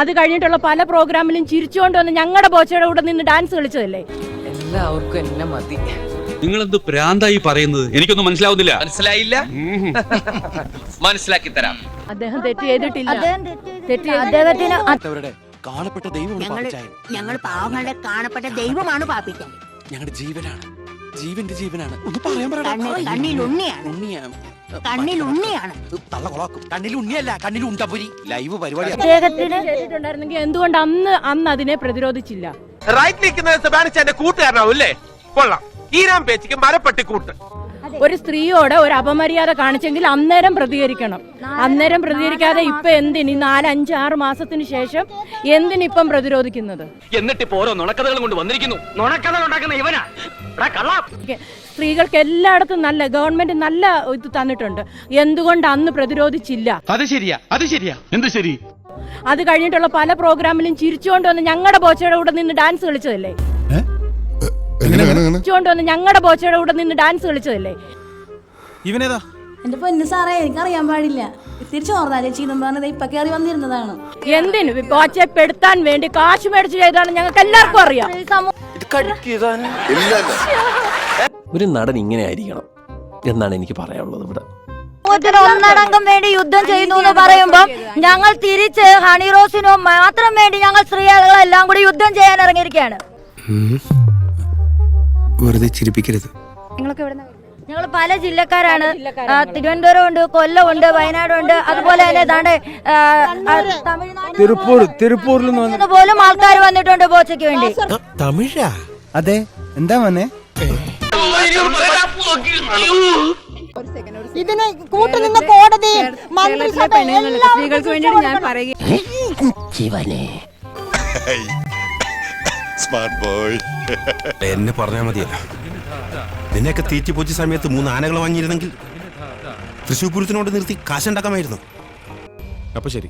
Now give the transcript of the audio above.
അത് കഴിഞ്ഞിട്ടുള്ള പല പ്രോഗ്രാമിലും ചിരിച്ചുകൊണ്ട് വന്ന് ഞങ്ങളുടെ ബോച്ചയുടെ കൂടെ നിന്ന് ഡാൻസ് കളിച്ചതല്ലേ? എല്ലാവർക്കും എന്നെ മതി. നിങ്ങളെന്ത് പ്രാന്തായി പറയുന്നത്? എനിക്കൊന്നും മനസ്സിലാവുന്നില്ല. മനസ്സിലായില്ല? മനസ്സിലാക്കി തരാം. അദ്ദേഹം തെറ്റ് ചെയ്തിട്ടില്ല. കാണപ്പെട്ട ദൈവമാണ്. ഞങ്ങൾ പാവങ്ങളുടെ കാണപ്പെട്ട ദൈവമാണ് പാപ്പിക്കാൻ. ഞങ്ങളുടെ ജീവനാണ്, ജീവന്റെ ജീവനാണ്. ഒന്ന് പറയാൻ കണ്ണിൽ ഉണ്ണിയാണ്. കണ്ണിൽ ഉണ്ണിയാണ്. തള്ള കൊളാക്കും. കണ്ണിൽ ഉണ്ണിയല്ല, കണ്ണിൽ ഉണ്ടപുരി. ലൈവ് പരിപാടി കേട്ടിട്ടുണ്ടായിരുന്നെങ്കിൽ എന്തുകൊണ്ട് അന്ന് അതിനെ പ്രതിരോധിച്ചില്ല? റൈറ്റ് നിൽക്കുന്ന സെബാസ്റ്റ്യന്റെ കൂട്ടുകാരനാവും അല്ലേ? കൊള്ളാം. ഈരാൻ പേച്ചിക്ക് മരപ്പട്ടി കൂട്ട്. ഒരു സ്ത്രീയോട് ഒരു അപമര്യാദ കാണിച്ചെങ്കിൽ അന്നേരം പ്രതികരിക്കണം. അന്നേരം പ്രതികരിക്കാതെ ഇപ്പൊ എന്തിന് 4, 5, 6 മാസത്തിന് ശേഷം എന്തിനിപ്പം പ്രതിരോധിക്കുന്നത്? എന്നിട്ടിപ്പോ ഓരോ നുണക്കഥകളും കൊണ്ട് വന്നിരിക്കുന്നു. നുണക്കഥ ഉണ്ടാക്കുന്ന ഇവനാ. സ്ത്രീകൾക്ക് എല്ലായിടത്തും നല്ല ഗവൺമെന്റ് നല്ല ഇത് തന്നിട്ടുണ്ട്. എന്തുകൊണ്ട് അന്ന് പ്രതിരോധിച്ചില്ല? അത് ശരിയാ, അത് ശരിയാ. എന്ത് ശരി? അത് കഴിഞ്ഞിട്ടുള്ള പല പ്രോഗ്രാമിലും ചിരിച്ചുകൊണ്ട് വന്ന് ഞങ്ങളുടെ ബോച്ചയുടെ കൂടെ നിന്ന് ഡാൻസ് കളിച്ചതല്ലേ? ചിരിച്ചുകൊണ്ട് വന്ന് ഞങ്ങളുടെ ബോച്ചയുടെ കൂടെ നിന്ന് ഡാൻസ് കളിച്ചതല്ലേ? ഇവനേതാ? എന്റെ പൊന്നു സാറേ, എനിക്കറിയാൻ പാടില്ല. തിരിച്ചു ഓർന്നാ ചേച്ചി പറഞ്ഞത് ഇപ്പൊ കയറി വന്നിരുന്നതാണ്. എന്തിനു ബോച്ചയെ പെടുത്താൻ വേണ്ടി കാശ് മേടിച്ച് ചെയ്താണ് ഞങ്ങൾക്ക് എല്ലാവർക്കും അറിയാം. ഒരു നടൻ ഇങ്ങനെ ആയിരിക്കണം എന്നാണ് എനിക്ക് പറയാനുള്ളത്. ഇവിടെ ഒന്നടങ്കം വേണ്ടി യുദ്ധം ചെയ്യുന്നു എന്ന് പറയുമ്പോൾ ഞങ്ങൾ തിരിച്ച് ഹണിറോസിനോ മാത്രം വേണ്ടി ഞങ്ങൾ സ്ത്രീകളെല്ലാം കൂടി യുദ്ധം ചെയ്യാൻ ഇറങ്ങിയിരിക്കുകയാണ്. വെറുതെ ചിരിപ്പിക്കരുത്. ഞങ്ങൾ പല ജില്ലക്കാരാണ്. തിരുവനന്തപുരം ഉണ്ട്, കൊല്ലം ഉണ്ട്, വയനാടുണ്ട്, അതുപോലെ തന്നെ തിരുപ്പൂരിൽ നിന്ന് പോലും ആൾക്കാർ വന്നിട്ടുണ്ട് ബോച്ചയ്ക്ക് വേണ്ടി. തമിഴാ? അതെ. എന്താ വന്നേ? ഇതിന് കൂട്ടുനിന്ന കോടതി, സ്ത്രീകൾക്ക് വേണ്ടിയിട്ട് ഞാൻ പറയുക. എന്നെ പറഞ്ഞാൽ മതിയല്ല. നിന്നെയൊക്കെ തീറ്റിപ്പൊച്ച സമയത്ത് 3 ആനകൾ വാങ്ങിയിരുന്നെങ്കിൽ തൃശ്ശൂർ പൂരത്തിനോട് നിർത്തി കാശുണ്ടാക്കാമായിരുന്നു. അപ്പൊ ശരി.